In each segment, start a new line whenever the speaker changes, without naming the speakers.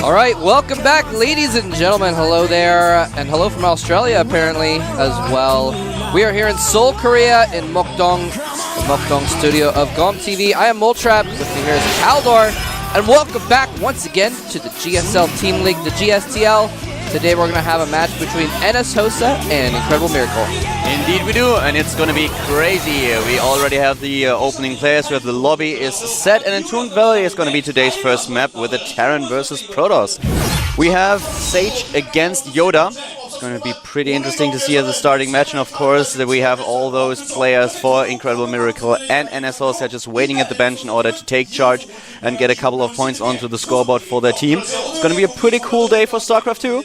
All right, welcome back, ladies and gentlemen. Hello there, and hello from Australia, apparently, as well. We are here in Seoul, Korea, in Mokdong, the Mokdong studio of GOMTV. I am Moltrap, with me here is Kaldor, and welcome back once again to the GSL Team League, the GSTL. Today we're going to have a match between NS Hosa and Incredible Miracle.
Indeed we do, and it's going to be crazy. We already have the opening players, where the lobby is set, and Entombed Valley is going to be today's first map with the Terran versus Protoss. We have Sage against Yoda. It's going to be pretty interesting to see as a starting match, and of course we have all those players for Incredible Miracle and NS Hosa just waiting at the bench in order to take charge and get a couple of points onto the scoreboard for their team. It's going to be a pretty cool day for Starcraft 2.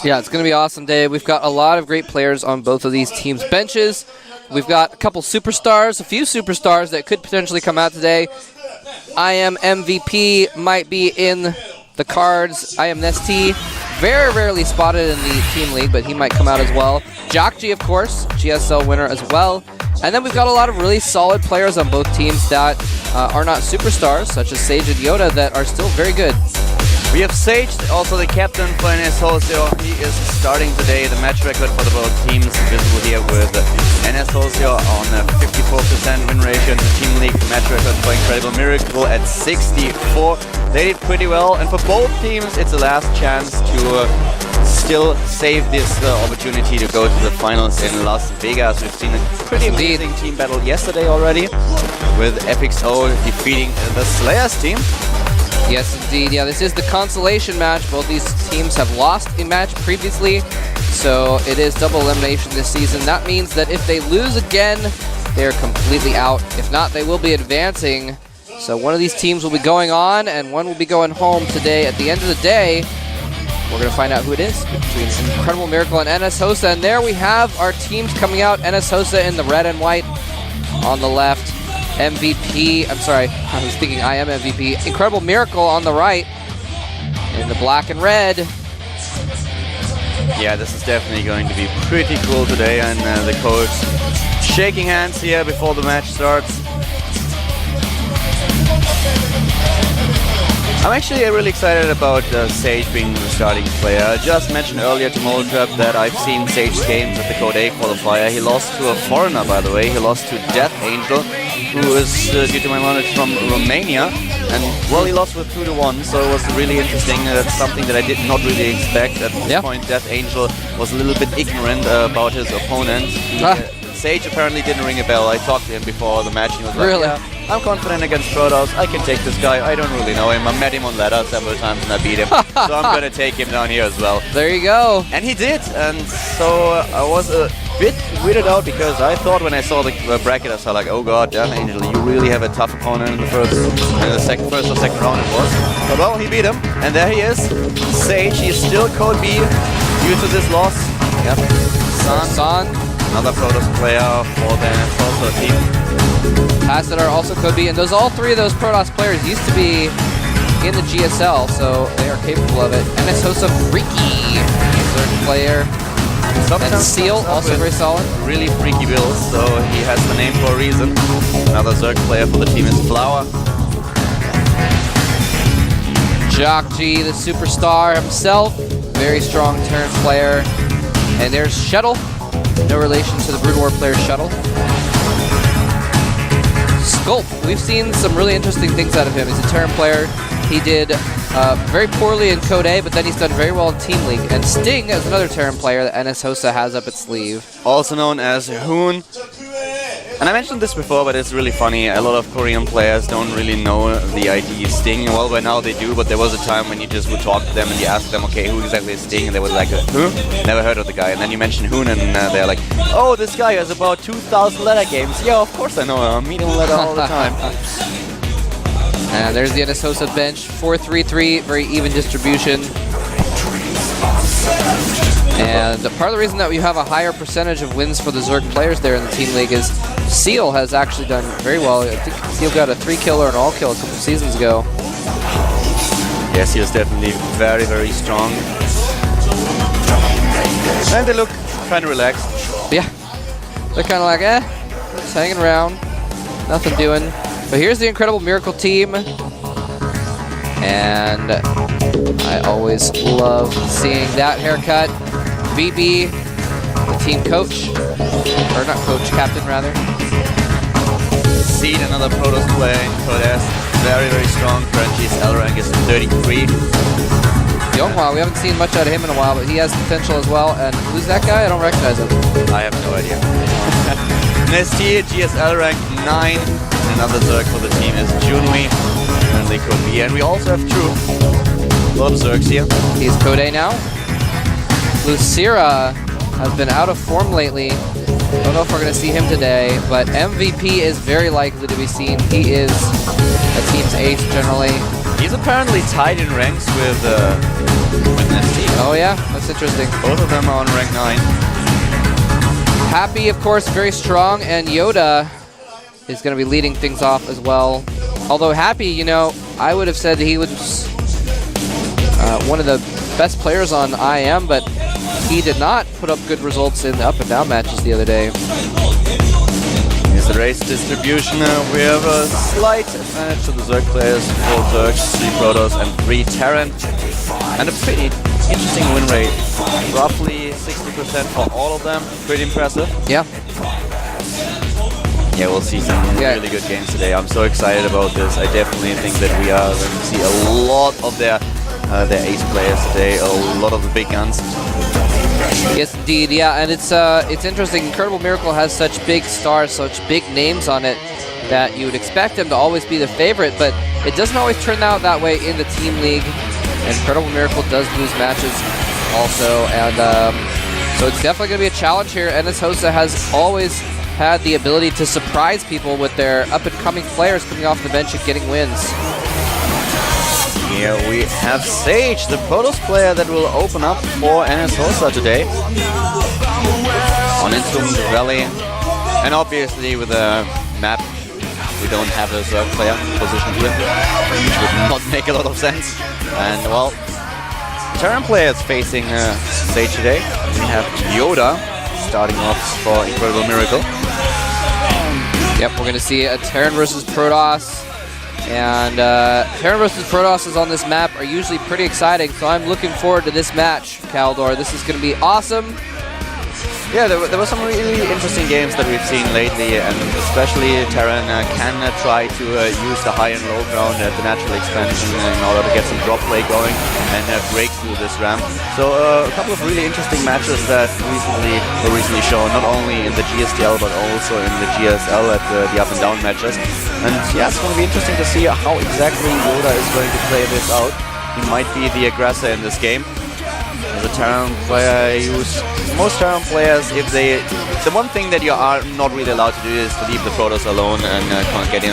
Yeah, it's going to be an awesome day. We've got a lot of great players on both of these teams' benches. We've got a couple superstars, a few superstars that could potentially come out today. I am MVP might be in the cards. I am Nesty, very rarely spotted in the team league, but he might come out as well. Jockji, of course, GSL winner as well. And then we've got a lot of really solid players on both teams that are not superstars, such as Sage and Yoda, that are still very good.
We have Sage, also the captain for NS Hosa. He is starting today. The match record for the both teams visible here with NS Hosa on a 54% win ratio in the team league. Match record for Incredible Miracle at 64. They did pretty well, and for both teams it's the last chance to still save this opportunity to go to the finals in Las Vegas. We've seen a pretty amazing team battle yesterday already, with FXO defeating the Slayers team.
Yes, indeed. Yeah, this is the consolation match. Both these teams have lost a match previously, so it is double elimination this season. That means that if they lose again, they're completely out. If not, they will be advancing. So one of these teams will be going on, and one will be going home today. At the end of the day, we're going to find out who it is between Incredible Miracle and NS Hosa. And there we have our teams coming out. NS Hosa in the red and white on the left. MVP, I'm sorry, I was thinking I am MVP. Incredible Miracle on the right in the black and red.
Yeah, this is definitely going to be pretty cool today, and the coach shaking hands here before the match starts. I'm actually really excited about Sage being the starting player. I just mentioned earlier to Moltrap that I've seen Sage's games at the Code A qualifier. He lost to a foreigner, by the way. He lost to Death Angel, who is, due to my knowledge, from Romania. And, well, he lost with 2-1, so it was really interesting. That's something that I did not really expect. At this point, Death Angel was a little bit ignorant about his opponent. Sage apparently didn't ring a bell. I talked to him before the match, and he was like,
really?
Yeah, I'm confident against Protoss. I can take this guy. I don't really know him. I met him on ladder several times and I beat him. So I'm going to take him down here as well.
There you go.
And he did. And so I was a bit weirded out, because I thought when I saw the bracket, I saw like, oh god, Death Angel, you really have a tough opponent in the first or second round it was. But well, he beat him. And there he is. Sage, he's still Code B due to this loss. Yep.
San.
Another Protoss player for the Hosa team.
Passadar also Code B, and all three of those Protoss players used to be in the GSL, so they are capable of it. NS Hosa Freaky, third player.
Sometimes
and Seal, also very solid.
Really freaky builds, so he has the name for a reason. Another Zerg player for the team is Flower.
Jockji, the superstar himself, very strong turn player. And there's Shuttle. No relation to the Brood War player Shuttle. Sculpt, we've seen some really interesting things out of him. He's a Terran player. He did very poorly in Code A, but then he's done very well in Team League. And Sting is another Terran player that NS Hosa has up its sleeve.
Also known as Hoon. And I mentioned this before, but it's really funny. A lot of Korean players don't really know the ID Sting. Well, by now they do, but there was a time when you just would talk to them and you ask them, okay, who exactly is Sting? And they were like, who? Never heard of the guy. And then you mention Hoon, and they're like, oh, this guy has about 2,000 ladder games. Yeah, of course I know him. I meet him on ladder all the time.
And there's the NS Hosa bench. 4-3-3, very even distribution. And part of the reason that we have a higher percentage of wins for the Zerg players there in the team league is Seal has actually done very well. I think Seal got a 3-kill or an all-kill a couple seasons ago.
Yes, he is definitely very, very strong. And they look kind of relaxed.
Yeah. They're kind of like, just hanging around. Nothing doing. But here's the Incredible Miracle team. And I always love seeing that haircut. VB, the team coach, or not coach, captain rather.
Seed, another Protoss player in Code S. Very, very strong. Current GSTL rank is 33.
Yonghua, we haven't seen much out of him in a while, but he has potential as well. And who's that guy? I don't recognize him.
I have no idea. Nesty, GSL rank 9. Another Zerg for the team is Junui. And they could be. And we also have True. A lot of Zergs here.
He's Code A now. Lucira has been out of form lately. Don't know if we're going to see him today, but MVP is very likely to be seen. He is a team's ace generally.
He's apparently tied in ranks with Nesty.
Oh yeah, that's interesting.
Both of them are on rank 9.
Happy, of course, very strong, and Yoda is going to be leading things off as well. Although Happy, you know, I would have said he was one of the best players on IM, but he did not put up good results in the up and down matches the other day.
Here's the race distribution. We have a slight advantage to the Zerg players. 4 Zergs, 3 Protoss, and 3 Terran. And a pretty interesting win rate. Roughly 60% for all of them. Pretty impressive.
Yeah.
Yeah, we'll see some really good games today. I'm so excited about this. I definitely think that we are going to see a lot of their ace players today. A lot of the big guns.
Yes, indeed. Yeah, and it's interesting. Incredible Miracle has such big stars, such big names on it, that you would expect them to always be the favorite, but it doesn't always turn out that way in the Team League. Incredible Miracle does lose matches also, and so it's definitely going to be a challenge here. NS Hosa has always had the ability to surprise people with their up-and-coming players coming off the bench and getting wins.
Here we have Sage, the Protoss player that will open up for NS Hosa today. On Entombed Valley. And obviously with the map, we don't have a Zerg player positioned here, which would not make a lot of sense. And well, Terran players facing Sage today. We have Yoda starting off for Incredible Miracle.
Yep, we're going to see a Terran versus Protoss. And Terran versus Protoss on this map are usually pretty exciting, so I'm looking forward to this match, Caldor. This is going to be awesome.
Yeah, there were some really interesting games that we've seen lately, and especially Terran can try to use the high and low ground at the natural expansion in order to get some drop play going and break through this ramp. So a couple of really interesting matches that were recently shown, not only in the GSTL but also in the GSL at the up and down matches. And yeah, it's going to be interesting to see how exactly Yoda is going to play this out. He might be the aggressor in this game. As a Terran player, most Terran players, the one thing that you are not really allowed to do is to leave the Protoss alone and let him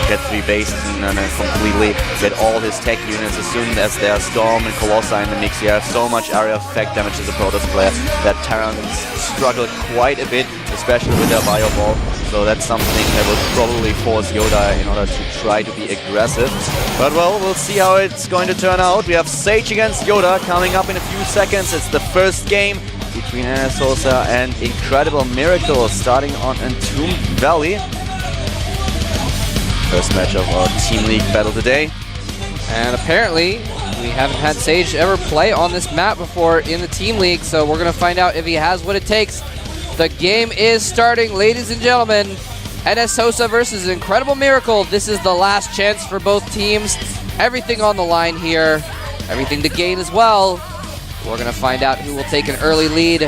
get 3 bases and completely get all his tech units. As soon as there's Storm and Colossi in the mix, you have so much area of effect damage as a Protoss player that Terrans struggle quite a bit, especially with their Bio Ball. So that's something that will probably force Yoda in order to try to be aggressive. But well, we'll see how it's going to turn out. We have Sage against Yoda coming up in a few seconds. It's the first game between NS Hosa and Incredible Miracle starting on Entombed Valley. First match of our Team League battle today.
And apparently, we haven't had Sage ever play on this map before in the Team League, so we're going to find out if he has what it takes. The game is starting, ladies and gentlemen. NS Hosa versus Incredible Miracle. This is the last chance for both teams. Everything on the line here. Everything to gain as well. We're going to find out who will take an early lead,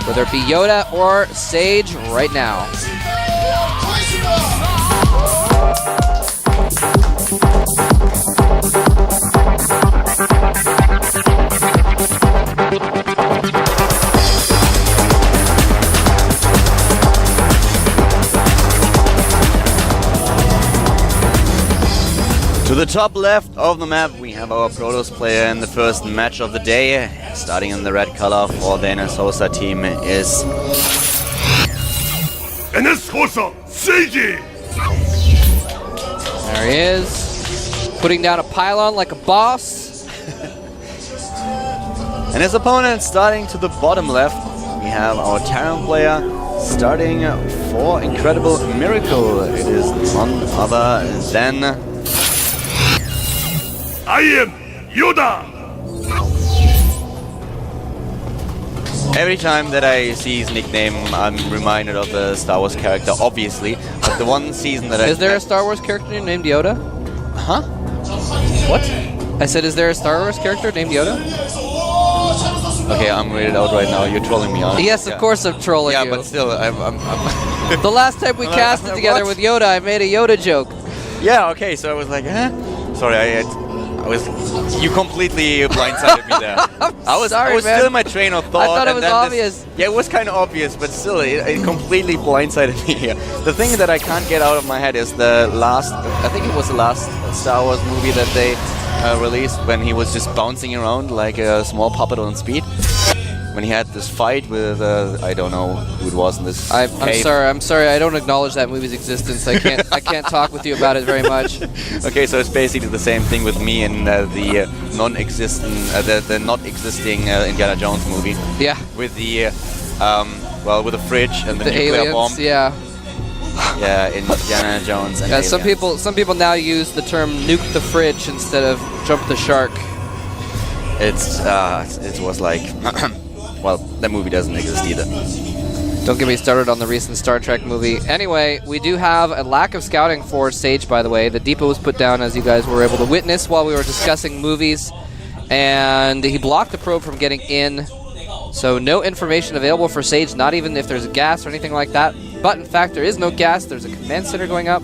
whether it be Yoda or Sage right now.
To the top left of the map, we have our Protoss player in the first match of the day. Starting in the red color for the NS Hosa team is
NS Hosa Seiji!
There he is, putting down a pylon like a boss.
And his opponent starting to the bottom left, we have our Terran player starting for Incredible Miracle. It is none other than
I am Yoda!
Every time that I see his nickname, I'm reminded of a Star Wars character, obviously. But the one season that
Is there a Star Wars character named Yoda?
Huh? What?
I said, is there a Star Wars character named Yoda?
Okay, I'm weirded out right now. You're trolling me, aren't you?
Yes, of course I'm trolling you.
Yeah, but still, I'm
The last time we casted together with Yoda, I made a Yoda joke.
Yeah, okay, so I was like, huh? Sorry, I was... You completely blindsided me there. I was
sorry, man.
still in my train of thought.
I thought it
and
was
then
obvious.
Yeah, it was kind of obvious, but still, it completely blindsided me here. The thing that I can't get out of my head is the last... I think it was the last Star Wars movie that they released when he was just bouncing around like a small puppet on speed. When he had this fight with, I don't know who it was in this
I'm
cave.
sorry, I don't acknowledge that movie's existence. I can't talk with you about it very much.
Okay, so it's basically the same thing with me in the non-existent, the not existing Indiana Jones movie.
Yeah.
With the, well, with the fridge and the nuclear
aliens,
bomb.
yeah.
Yeah, Indiana Jones and
some people now use the term nuke the fridge instead of jump the shark.
It was like, well, that movie doesn't exist either.
Don't get me started on the recent Star Trek movie. Anyway, we do have a lack of scouting for Sage, by the way. The depot was put down, as you guys were able to witness while we were discussing movies. And he blocked the probe from getting in. So no information available for Sage, not even if there's a gas or anything like that. But in fact, there is no gas. There's a command center going up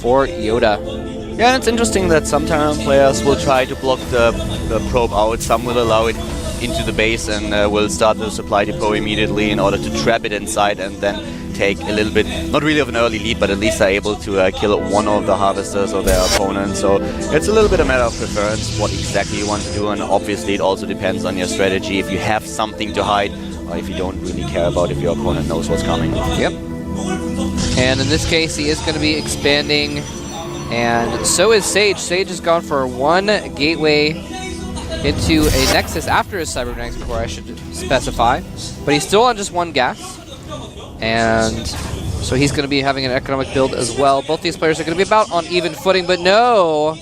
for Yoda.
Yeah, and it's interesting that some Terran players will try to block the probe out. Some will allow it into the base and will start the supply depot immediately in order to trap it inside and then take a little bit, not really of an early lead, but at least are able to kill one of the harvesters or their opponent. So it's a little bit a matter of preference, what exactly you want to do, and obviously it also depends on your strategy. If you have something to hide, or if you don't really care about if your opponent knows what's coming.
Yep. And in this case, he is going to be expanding, and so is Sage. Sage has gone for one gateway into a Nexus after his Cybernetics before, I should specify. But he's still on just one gas. And so he's going to be having an economic build as well. Both these players are going to be about on even footing, but no!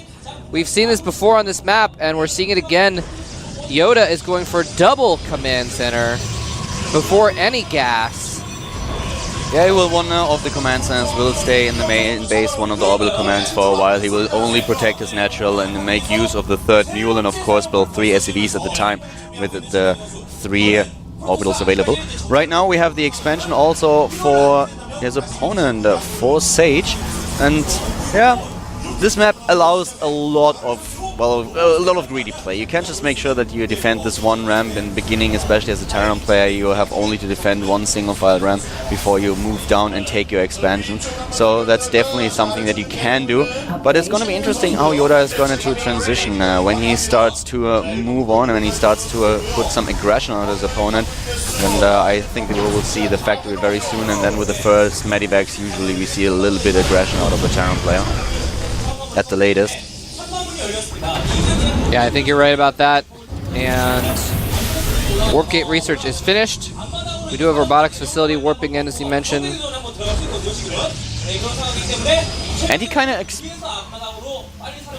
We've seen this before on this map, and we're seeing it again. Yoda is going for double command center before any gas.
Yeah, well, one of the command centers will stay in the main base, one of the orbital commands for a while. He will only protect his natural and make use of the third mule, and of course build 3 SCVs at the time with the 3 orbitals available. Right now we have the expansion also for his opponent, for Sage, and yeah, this map allows a lot of greedy play. You can't just make sure that you defend this one ramp in the beginning, especially as a Terran player. You have only to defend one single file ramp before you move down and take your expansion. So that's definitely something that you can do. But it's going to be interesting how Yoda is going to transition when he starts to move on and when he starts to put some aggression on his opponent. And I think we will see the factory very soon. And then with the first medivacs, usually we see a little bit of aggression out of the Terran player at the latest.
Yeah, I think you're right about that. And warp gate research is finished. We do have a robotics facility warping in, as he mentioned.
And he kind of...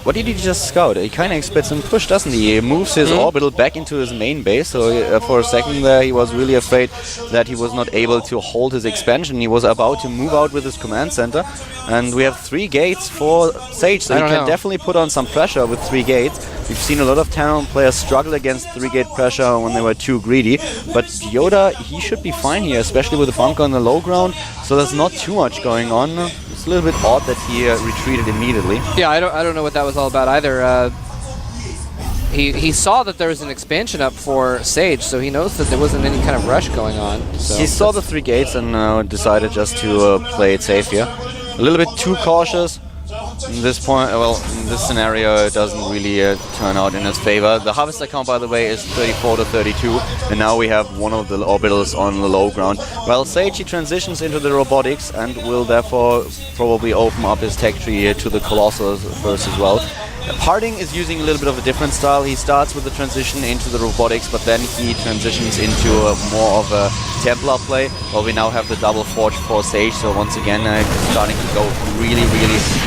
What did he just scout? He kind of expects some push, doesn't he? He moves his orbital back into his main base, so for a second there he was really afraid that he was not able to hold his expansion. He was about to move out with his command center, and we have 3 gates for Sage, so he can definitely put on some pressure with 3 gates. We've seen a lot of Terran players struggle against 3-gate pressure when they were too greedy, but Yoda, he should be fine here, especially with the bunker on the low ground, so there's not too much going on. It's a little bit odd that he retreated immediately. Yeah,
I don't know what that was all about either. He saw that there was an expansion up for Sage, so he knows that there wasn't any kind of rush going on. So
he saw the 3 gates and decided just to play it safe here. A little bit too cautious. In this point, well, in this scenario, it doesn't really turn out in his favor. The harvester count, by the way, is 34 to 32, and now we have one of the orbitals on the low ground. Well, Sage, he transitions into the robotics and will therefore probably open up his tech tree to the Colossus first as well. Harding is using a little bit of a different style. He starts with the transition into the robotics, but then he transitions into more of a Templar play. Well, we now have the double Forge for Sage, so once again starting to go really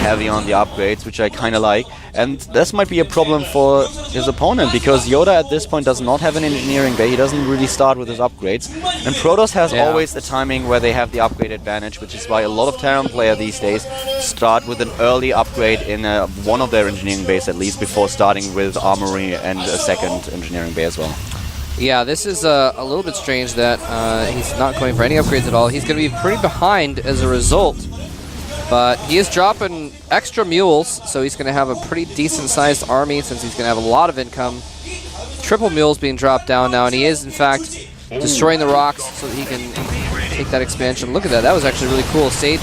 heavy on the upgrades, which I kind of like. And this might be a problem for his opponent, because Yoda at this point does not have an engineering bay. He doesn't really start with his upgrades. And Protoss has always the timing where they have the upgrade advantage, which is why a lot of Terran players these days start with an early upgrade in one of their engineering bays at least, before starting with armory and a second engineering bay as well.
Yeah, this is a little bit strange that he's not going for any upgrades at all. He's going to be pretty behind as a result. But he is dropping extra mules, so he's going to have a pretty decent-sized army since he's going to have a lot of income. Triple mules being dropped down now, and he is, in fact, destroying the rocks so that he can take that expansion. Look at that. That was actually really cool. Sage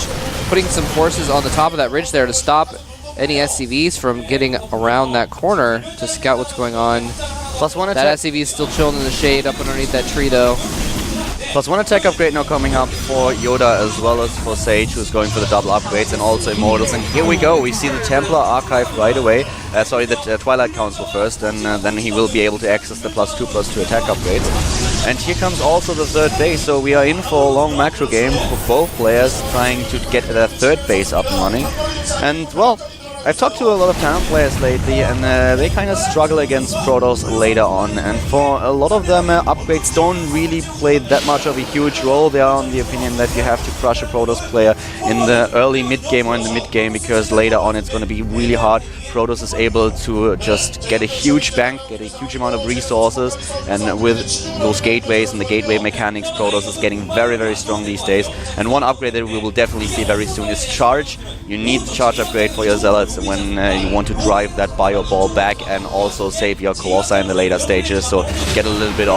putting some forces on the top of that ridge there to stop any SCVs from getting around that corner to scout what's going on.
+1 attack.
That SCV is still chilling in the shade up underneath that tree, though.
+1 attack upgrade now coming up for Yoda as well as for Sage, who's going for the double upgrades, and also Immortals. And here we go. We see the Templar Archive right away. Sorry, the Twilight Council first, and then he will be able to access the +2/+2 attack upgrades. And here comes also the third base, so we are in for a long macro game for both players, trying to get their third base up and running. And, well, I've talked to a lot of Terran players lately, and they kind of struggle against Protoss later on. And for a lot of them, upgrades don't really play that much of a huge role. They are on the opinion that you have to crush a Protoss player in the early mid-game or in the mid-game, because later on it's going to be really hard. Protoss is able to just get a huge bank, get a huge amount of resources, and with those gateways and the gateway mechanics, Protoss is getting very strong these days. And one upgrade that we will definitely see very soon is Charge. You need the Charge upgrade for your Zealots when you want to drive that Bio Ball back and also save your Colossi in the later stages, so get a little bit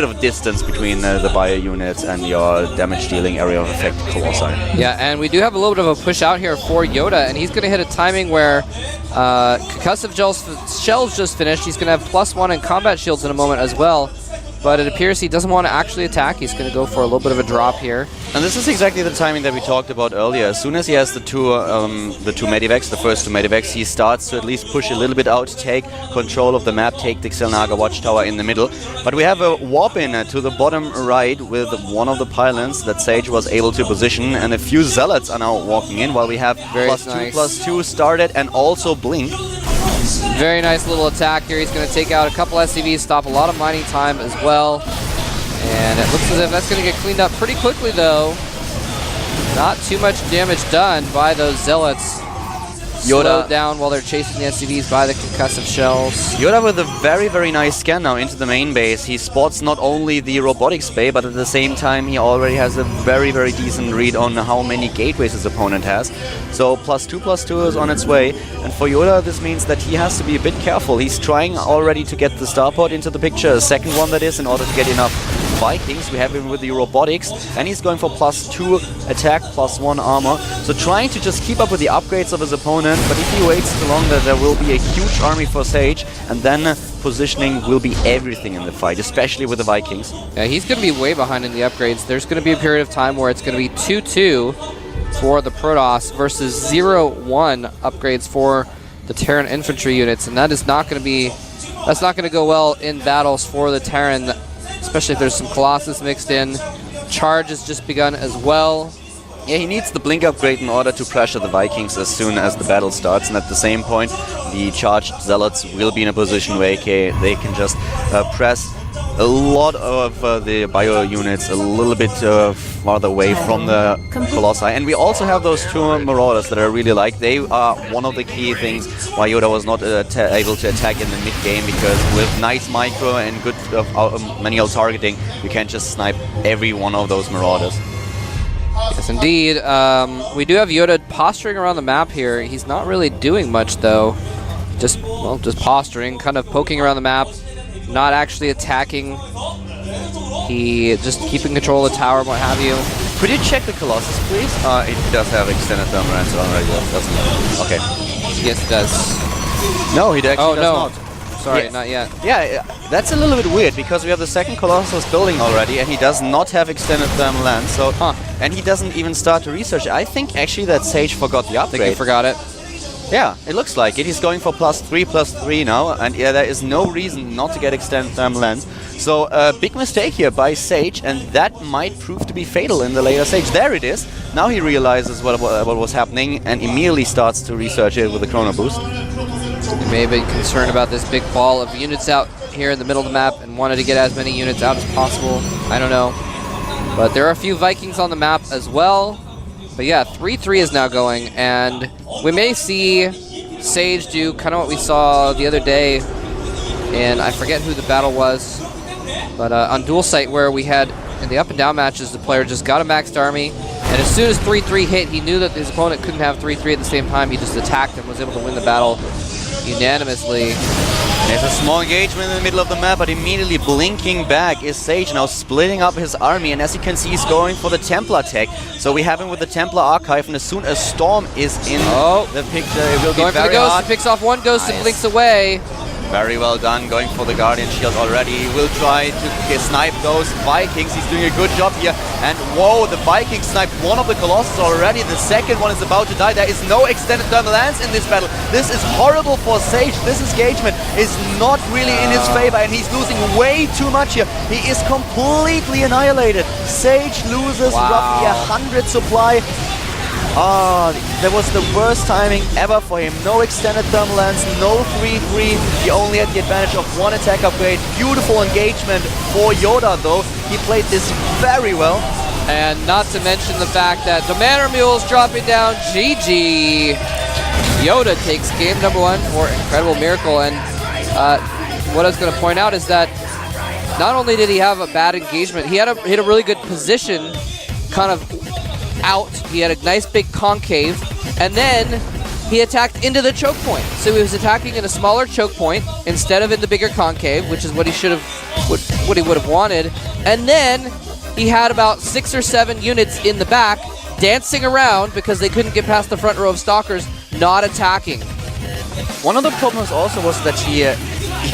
of distance between the Bio units and your damage dealing area of effect Colossi.
Yeah, and we do have a little bit of a push out here for Yoda, and he's going to hit a timing where Concussive Shells just finished. He's going to have +1 in combat shields in a moment as well. But it appears he doesn't want to actually attack. He's going to go for a little bit of a drop here.
And this is exactly the timing that we talked about earlier. As soon as he has the two Medivacs, the first two Medivacs, he starts to at least push a little bit out, take control of the map, take the Xel'Naga Watchtower in the middle. But we have a warp in to the bottom right with one of the pylons that Sage was able to position, and a few Zealots are now walking in, while we have +2/+2 started and also Blink.
Very nice little attack here. He's going to take out a couple SCVs, stop a lot of mining time as well. And it looks as if that's going to get cleaned up pretty quickly, though. Not too much damage done by those Zealots. Slowed down while they're chasing the SCVs by the Concussive Shells.
Yoda with a very nice scan now into the main base. He spots not only the robotics bay, but at the same time he already has a very decent read on how many gateways his opponent has. So +2/+2 is on its way. And for Yoda, this means that he has to be a bit careful. He's trying already to get the starport into the picture, a second one that is, in order to get enough Vikings. We have him with the robotics, and he's going for +2 attack, +1 armor. So trying to just keep up with the upgrades of his opponent, but if he waits too long, there will be a huge army for Sage, and then positioning will be everything in the fight, especially with the Vikings.
Yeah, he's going to be way behind in the upgrades. There's going to be a period of time where it's going to be 2-2 for the Protoss versus 0-1 upgrades for the Terran infantry units, and that is not going to be, that's not going to go well in battles for the Terran, especially if there's some Colossus mixed in. Charge has just begun as well.
Yeah, he needs the Blink upgrade in order to pressure the Vikings as soon as the battle starts, and at the same point, the charged Zealots will be in a position where they can just press a lot of the bio units a little bit farther away from the Colossi. And we also have those two Marauders that I really like. They are one of the key things why Yoda was not able to attack in the mid-game, because with nice micro and good manual targeting, you can just snipe every one of those Marauders.
Yes, indeed. We do have Yoda posturing around the map here. He's not really doing much, though. Just posturing, kind of poking around the map, not actually attacking. He just keeping control of the tower and what have you.
Could you check the Colossus, please? It does have extended thermal range already, doesn't it? Okay.
Yes, it does.
No, he actually does not.
Sorry,
yeah.
not yet.
Yeah, that's a little bit weird, because we have the second Colossus building already, and he does not have extended thermal land, so... And he doesn't even start to research. I think actually that Sage forgot the upgrade.
I think he forgot it.
Yeah, it looks like it. He's going for +3/+3 now, and yeah, there is no reason not to get extended thermal lens. So a big mistake here by Sage, and that might prove to be fatal in the later stage. There it is. Now he realizes what was happening and immediately starts to research it with the Chrono Boost.
He may have been concerned about this big ball of units out here in the middle of the map and wanted to get as many units out as possible. I don't know. But there are a few Vikings on the map as well. But yeah, 3-3 is now going, and we may see Sage do kind of what we saw the other day, and I forget who the battle was, but on Dual Sight, where we had in the up and down matches, the player just got a maxed army, and as soon as 3-3 hit, he knew that his opponent couldn't have 3-3 at the same time. He just attacked and was able to win the battle unanimously.
There's a small engagement in the middle of the map, but immediately blinking back is Sage, now splitting up his army, and as you can see, he's going for the Templar tech. So we have him with the Templar Archive, and as soon as Storm is in the picture, it will
going
be very
for the ghost.
hard.
He picks off one ghost and blinks away.
Very well done, going for the Guardian Shield already. He will try to snipe those Vikings. He's doing a good job here. And whoa, the Vikings sniped one of the Colossus already. The second one is about to die. There is no extended thermal lance in this battle. This is horrible for Sage. This engagement is not really in his favor, and he's losing way too much here. He is completely annihilated. Sage loses roughly 100 supply. That was the worst timing ever for him. No extended thermal lance, no 3-3. He only had the advantage of one attack upgrade. Beautiful engagement for Yoda, though. He played this very well.
And not to mention the fact that the Manor Mule's dropping down. GG. Yoda takes game number 1 for Incredible Miracle. And what I was going to point out is that not only did he have a bad engagement, he had a really good position kind of out. He had a nice big concave, and then he attacked into the choke point. So he was attacking in a smaller choke point instead of in the bigger concave, which is what he should have, what he would have wanted. And then he had about 6 or 7 units in the back dancing around because they couldn't get past the front row of Stalkers, not attacking.
One of the problems also was that he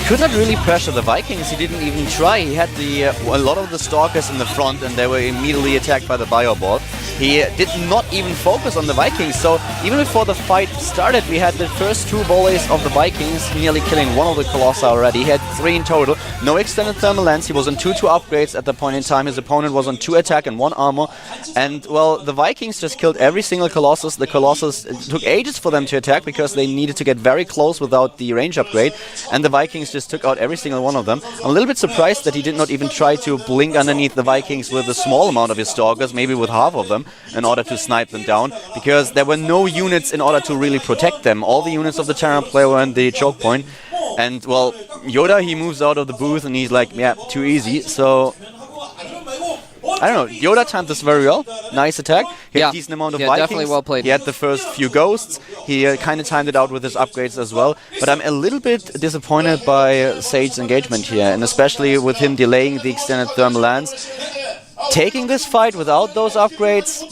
could not really pressure the Vikings. He didn't even try. He had a lot of the Stalkers in the front, and they were immediately attacked by the Bio Ball. He did not even focus on the Vikings, so even before the fight started, we had the first 2 volleys of the Vikings, nearly killing one of the Colossi already. He had 3 in total. No extended thermal lance. He was on 2 upgrades at the point in time. His opponent was on 2 attack and 1 armor. And, well, the Vikings just killed every single Colossus. The Colossus, it took ages for them to attack because they needed to get very close without the range upgrade. And the Vikings just took out every single one of them. I'm a little bit surprised that he did not even try to blink underneath the Vikings with a small amount of his Stalkers, maybe with half of them, in order to snipe them down, because there were no units in order to really protect them. All the units of the Terran player were in the choke point. And, well, Yoda, he moves out of the booth and he's like, yeah, too easy. So, I don't know, Yoda timed this very well. Nice attack. He had a decent amount of Vikings.
Definitely well played.
He had the first few ghosts. He kind of timed it out with his upgrades as well. But I'm a little bit disappointed by Sage's engagement here, and especially with him delaying the extended thermal lance. Taking this fight without those upgrades,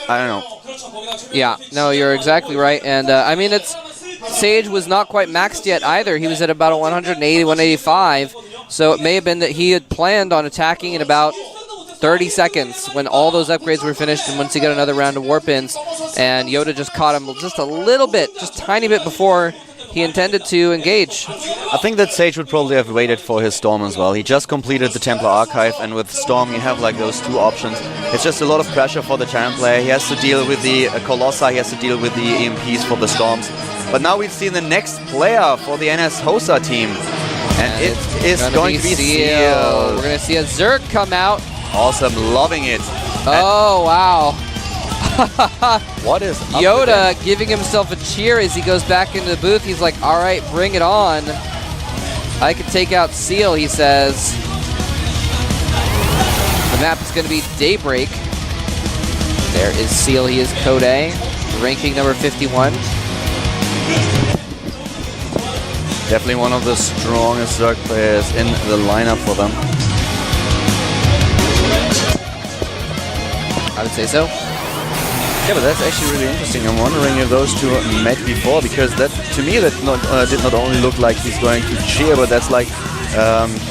I don't know.
Yeah, no, you're exactly right. And I mean, Sage was not quite maxed yet either. He was at about a 180, 185. So it may have been that he had planned on attacking in about 30 seconds when all those upgrades were finished, and once he got another round of warp-ins, and Yoda just caught him just a little bit, just tiny bit before he intended to engage.
I think that Sage would probably have waited for his Storm as well. He just completed the Templar Archive, and with Storm you have like those 2 options. It's just a lot of pressure for the Terran player. He has to deal with the Colossi, he has to deal with the EMPs for the Storms. But now we've seen the next player for the NS Hosa team, and it is going to be Seal.
We're going to see a Zerg come out.
Awesome, loving it.
Oh, wow.
What is up
Yoda giving himself a cheer as he goes back into the booth. He's like, all right, bring it on. I can take out Seal, he says. The map is going to be Daybreak. There is Seal. He is Code A, ranking number 51.
Definitely one of the strongest Zerg players in the lineup for them.
I would say so.
Yeah, but that's actually really interesting. I'm wondering if those 2 met before, because that, to me, that did not only look like he's going to cheer, but that's like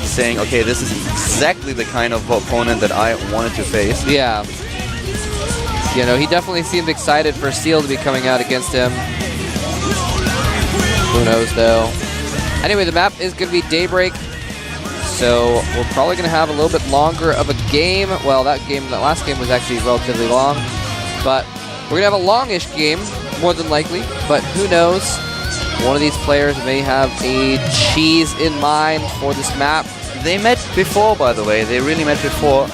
saying, okay, this is exactly the kind of opponent that I wanted to face.
Yeah. You know, he definitely seemed excited for Seal to be coming out against him. Who knows, though. Anyway, the map is going to be Daybreak, so we're probably going to have a little bit longer of a game. Well, that last game was actually relatively long, but we're going to have a longish game, more than likely, but who knows? One of these players may have a cheese in mind for this map.
They met before, by the way. They really met before,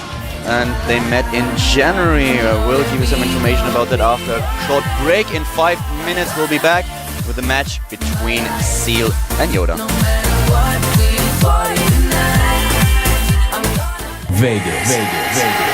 and they met in January. We'll give you some information about that after a short break. In 5 minutes, we'll be back with the match between Seal and Yoda.
Vegas.